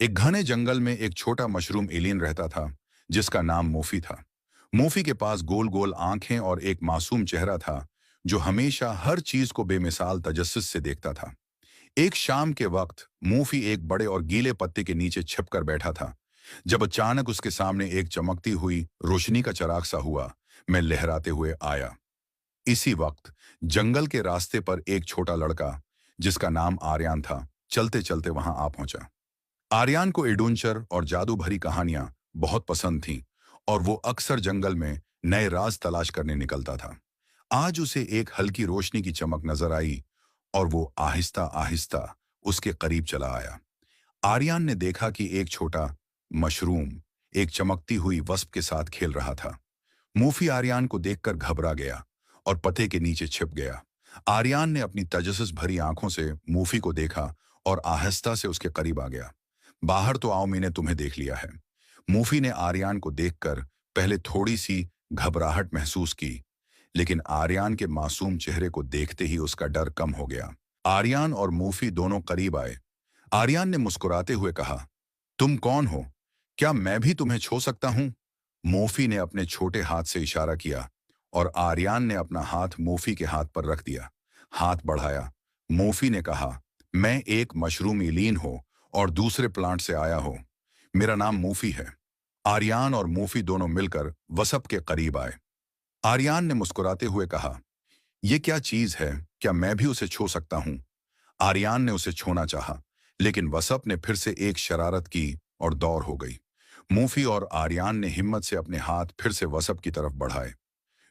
एक घने जंगल में एक छोटा मशरूम एलियन रहता था जिसका नाम मोफी था। मोफी के पास गोल गोल आंखें और एक मासूम चेहरा था जो हमेशा हर चीज को बेमिसाल तजस्सुस से देखता था। एक शाम के वक्त मोफी एक बड़े और गीले पत्ते के नीचे छिपकर बैठा था जब अचानक उसके सामने एक चमकती हुई रोशनी का चिराग सा हुआ। मैं लहराते हुए आया। इसी वक्त जंगल के रास्ते पर एक छोटा लड़का जिसका नाम आर्यन था चलते चलते वहां आ पहुंचा। आर्यन को एडवेंचर और जादू भरी कहानियां बहुत पसंद थीं और वो अक्सर जंगल में नए राज तलाश करने निकलता था। आज उसे एक हल्की रोशनी की चमक नजर आई और वो आहिस्ता आहिस्ता उसके करीब चला आया। आर्यन ने देखा कि एक छोटा मशरूम एक चमकती हुई वस्प के साथ खेल रहा था। मूफी आर्यन को देखकर घबरा गया और पत्ते के नीचे छिप गया। आर्यन ने अपनी तजस्सुस भरी आंखों से मूफी को देखा और आहिस्ता से उसके करीब आ गया। बाहर तो आओ, मैंने तुम्हें देख लिया है। मूफी ने आर्यन को देखकर पहले थोड़ी सी घबराहट महसूस की, लेकिन आर्यन के मासूम चेहरे को देखते ही उसका डर कम हो गया। आर्यन और मूफी दोनों करीब आए। आर्यन ने मुस्कुराते हुए कहा, तुम कौन हो? क्या मैं भी तुम्हें छू सकता हूं? मूफी ने अपने छोटे हाथ से इशारा किया और आर्यन ने अपना हाथ मूफी के हाथ पर रख दिया। हाथ बढ़ाया। मूफी ने कहा, मैं एक मशरूम एलियन हूं और दूसरे प्लांट से आया हूं। मेरा नाम मूफी है। आर्यन और मूफी दोनों मिलकर वसप के करीब आए। आर्यन ने मुस्कुराते हुए कहा, यह क्या चीज है? क्या मैं भी उसे छू सकता हूं? आर्यन ने उसे छूना चाहा, लेकिन वसप ने फिर से एक शरारत की और दौड़ हो गई। मूफी और आर्यन ने हिम्मत से अपने हाथ फिर से वसप की तरफ बढ़ाए।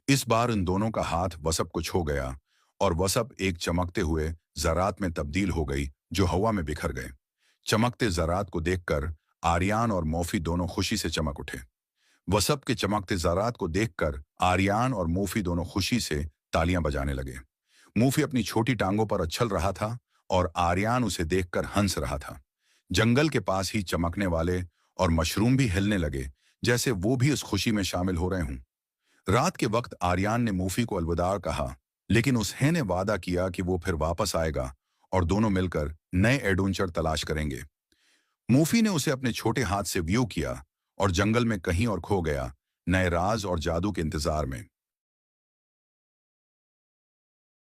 इस बार इन दोनों का हाथ वसप को छू गया और वसप एक चमकते हुए ज़रात में तब्दील हो गई जो हवा में बिखर गए। चमकते ज़रात को देखकर आर्यन और मूफी दोनों खुशी से चमक उठे। वसप के चमकते ज़रात को देखकर आर्यन और मूफी दोनों खुशी से तालियां बजाने लगे। मूफी अपनी छोटी टांगों पर उछल रहा था और आर्यन उसे देखकर हंस रहा था। जंगल के पास ही चमकने वाले और मशरूम भी हिलने लगे, जैसे वो भी उस खुशी में शामिल हो रहे हों। रात के वक्त आर्यन ने मूफी को अलविदा कहा, लेकिन उसने ने वादा किया कि वो फिर वापस आएगा और दोनों मिलकर नए एडवेंचर तलाश करेंगे। मूफी ने उसे अपने छोटे हाथ से व्यू किया और जंगल में कहीं और खो गया, नए राज और जादू के इंतजार में।